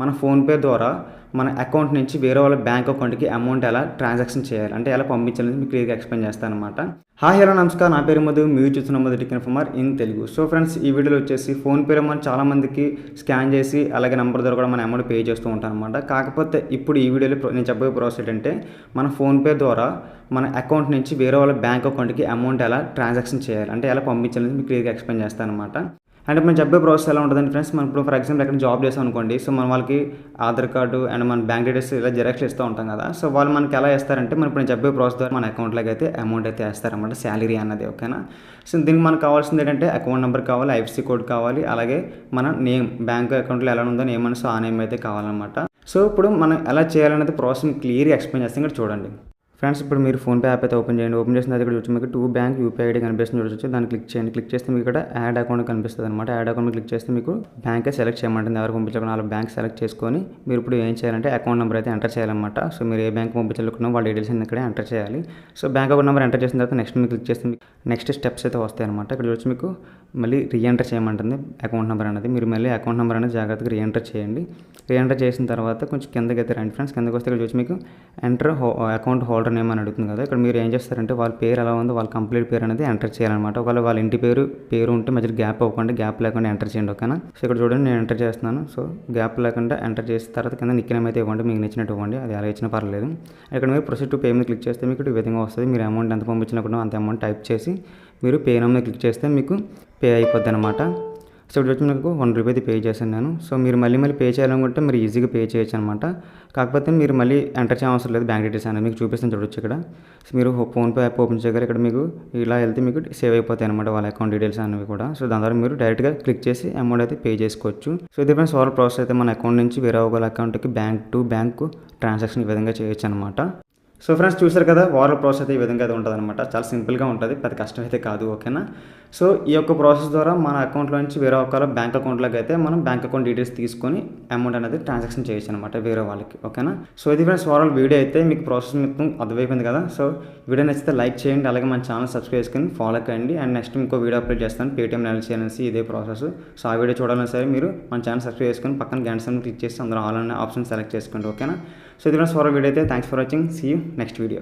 మన ఫోన్‌పే ద్వారా మన అకౌంట్ నుంచి వేరే వాళ్ళ బ్యాంక్ అకౌంట్‌కి అమౌంట్ ఎలా ట్రాన్సాక్షన్ చేయాలి, అంటే ఎలా పంపించాలనేది మీకు క్లియర్‌గా ఎక్స్‌ప్లెయిన్ చేస్తాననమాట. హాయ్ హలో నమస్కారం. నా పేరు మధు. మీరు చూస్తున్న Madhu tech informer in Telugu. So friends, ఈ వీడియోలో వచ్చేసి ఫోన్‌పేలో మనం చాలామందికి స్కాన్ చేసి అలాగే నంబర్ ద్వారా కూడా మన అమౌంట్ పే చేస్తూ ఉంటామన్నమాట. కాకపోతే ఇప్పుడు ఈ వీడియోలో నేను చెప్పబోయే ప్రాసెస్ ఏంటంటే, మన ఫోన్‌పే ద్వారా మన అకౌంట్ నుంచి వేరే వాళ్ళ బ్యాంక్ అకౌంట్‌కి అమౌంట్ ఎలా ట్రాన్సాక్షన్ చేయాలి, అంటే ఎలా పంపించాలనేది మీకు క్లియర్‌గా ఎక్స్‌ప్లెయిన్ చేస్తాననమాట. అంటే మనం చెప్పే ప్రాసెస్ ఎలా ఉంటుందంటే ఫ్రెండ్స్, మనం ఇప్పుడు ఫర్ ఎగ్జాంపుల్ ఎక్కడ జాబ్ చేసాం అనుకోండి. సో మన వాళ్ళకి ఆధార్ కార్డు అండ్ మన బ్యాంక్ డీటెయిల్స్ ఇలా జిరాక్స్లు ఇస్తూ ఉంటాం కదా. సో వాళ్ళు మనకి ఎలా ఇస్తారంటే, మనం ఇప్పుడు నేను చెప్పే ప్రాసెస్ ద్వారా మన అకౌంట్లోకి అయితే అమౌంట్ అయితే వేస్తారన్నమాట, శాలరీ అన్నది. ఓకేనా. సో దీనికి మనకు కావాల్సింది ఏంటంటే అకౌంట్ నెంబర్ కావాలి, ఐఎఫ్ఎస్సి కోడ్ కావాలి, అలాగే మన నేమ్, బ్యాంక్ అకౌంట్లో ఎలా ఉందో నేమ్ అని, సో ఆ నేమ్ అయితే కావాలన్నమాట. సో ఇప్పుడు మనం ఎలా చేయాలనేది ప్రాసెస్ మీకు క్లియర్గా ఎక్స్ప్లెయిన్ చేస్తాం. ఇక్కడ చూడండి ఫ్రెండ్స్. ఇప్పుడు మీరు ఫోన్పే యాప్ అయితే ఓపెన్ చేయండి. ఓపెన్ చేసిన తర్వాత ఇక్కడ చూసి మీకు 2 బ్యాంక్ యూపీఐ ఐడి కనిపిస్తుంది, చూడొచ్చు. దాన్ని క్లిక్ చేయండి. క్లిక్ చేస్తే మీకు ఇక్కడ యాడ్ అకౌంట్ కనిపిస్తుంది అనమాట. యాడ్ అకౌంట్ క్లిక్ చేస్తే మీకు బ్యాంకే సెలెక్ట్ చేయమంటుంది. ఎవరు పంపించాలన్నా వాళ్ళ బ్యాంక్ సెలెక్ట్ చేసుకొని మీరు ఇప్పుడు ఏం చేయాలంటే అకౌంట్ నెంబర్ అయితే ఎంటర్ చేయాలన్నమాట. సో మీరు ఏ బ్యాంక్ పంపించాలనుకున్నా వాళ్ళ డీటెయిల్స్ ఇక్కడే ఎంటర్ చేయాలి. So bank account number enter చేసిన తర్వాత నెక్స్ట్ మీకు క్లిక్ చేస్తే నెక్స్ట్ స్టెప్స్ అయితే వస్తాయి అనమాట. ఇక్కడ చూసి మీకు మళ్ళీ రీఎంటర్ చేయమంటుంది అకౌంట్ నెంబర్ అనేది. మీరు మళ్ళీ అకౌంట్ నెంబర్ అనేది జాగ్రత్తగా రీఎంటర్ చేయండి. రీఎంటర్ చేసిన తర్వాత కొంచెం కిందకి అయితే రండి ఫ్రెండ్స్. కిందకి వస్తే ఇక్కడ చూసి మీకు ఎంటర్ అకౌంట్ హోల్డర్ నేమ్ అని అడుగుతుంది కదా. ఇక్కడ మీరు ఏం చేస్తారంటే వాళ్ళ పేరు ఎలా ఉందో వాళ్ళ కంప్లీట్ పేరు అనేది ఎంటర్ చేయాలన్నమాట. ఒకవేళ వాళ్ళ ఇంటి పేరు ఉంటే మధ్యలో గ్యాప్ అవ్వకుండా, గ్యాప్ లేకుండా ఎంటర్ చేయండి. ఓకేనా. సో ఇక్కడ చూడండి నేను ఎంటర్ చేస్తున్నాను. సో గ్యాప్ లేకుండా ఎంటర్ చేసిన తర్వాత కింద నిక్ నేమ్ అయితే ఇవ్వండి, మీకు నచ్చినట్టు ఇవ్వండి, అది ఎలా ఇచ్చినా పర్లేదు. ఇక్కడ మీరు ప్రొసీడ్ టు పే మీద క్లిక్ చేస్తే మీకు ఈ విధంగా వస్తుంది. మీరు అమౌంట్ ఎంత పంపించినప్పుడు అంత అమౌంట్ టైప్ చేసి మీరు పే నౌ మీద క్లిక్ చేస్తే మీకు పే అయిపోద్ది అనమాట. సో ఇప్పుడు వచ్చి మీకు 1 రూపీ అయితే పే చేశాను నేను. సో మీరు మళ్ళీ పే చేయాలనుకుంటే మీరు ఈజీగా పే చేయొచ్చు అనమాట. కాకపోతే మీరు మళ్ళీ ఎంటర్ చేయడం అవసరం లేదు. బ్యాంక్ డీటెయిల్స్ అనేది మీకు చూపిస్తాను, చూడొచ్చు. ఇక్కడ సో మీరు ఫోన్పే యాప్ ఓపెన్ చేయగానే ఇక్కడ మీకు ఇలా వెళ్తే మీకు సేవ్ అయిపోతాయి అనమాట వాళ్ళ అకౌంట్ డీటెయిల్స్ అనేవి కూడా. సో దాని ద్వారా మీరు డైరెక్ట్గా క్లిక్ చేసి అమౌంట్ అయితే పే చేసుకోవచ్చు. సో ఇది ఫ్రెండ్స్ ఓవర్ ప్రాసెస్ అయితే మన అకౌంట్ నుంచి వేరే వాళ్ళ అకౌంట్కి బ్యాంక్ టు బ్యాంక్ ట్రాన్సాక్షన్ ఈ విధంగా చేయొచ్చు అనమాట. సో ఫ్రెండ్స్ చూసారు కదా, వారల్ ప్రాసెస్ అయితే ఈ విధంగా అయితే ఉంటుంది అనమాట. చాలా సింపుల్గా ఉంటుంది, పెద్ద కష్టం అయితే కాదు. ఓకేనా. సో ఈ యొక్క ప్రాసెస్ ద్వారా మన అకౌంట్లో నుంచి వేరే ఒక బ్యాంక్ అకౌంట్లోకి అయితే మనం బ్యాంక్ అకౌంట్ డీటెయిల్స్ తీసుకొని అమౌంట్ అనేది ట్రాన్సాక్షన్ చేయొచ్చు అనమాట వేరే వాళ్ళకి. ఓకేనా. సో ఇది ఫ్రెండ్స్ ఓవరాల్ వీడియో అయితే మీకు ప్రాసెస్ మొత్తం అర్థమైపోయింది కదా. సో వీడియో నచ్చితే లైక్ చేయండి, అలాగే మన ఛానల్ సబ్స్క్రైబ్ చేసుకొని ఫాలో కండి. అండ్ నెక్స్ట్ ఇంకో వీడియో అప్లోడ్ చేస్తాను, పేటీఎం ఎల్సీ అనేసి ఇదే ప్రాసెస్. సో ఆ వీడియో చూడాలని సరే మీరు మన ఛానల్ సబ్స్క్రైబ్ చేసుకొని పక్కన గంట సింబల్ క్లిక్ చేసి అందులో ఆల్ అనే ఆప్షన్ సెలెక్ట్ చేసుకోండి. ఓకేనా. సో ఇది ఫ్రెండ్స్ ఓవరాల్ వీడియో అయితే. Thanks for watching. See you next video.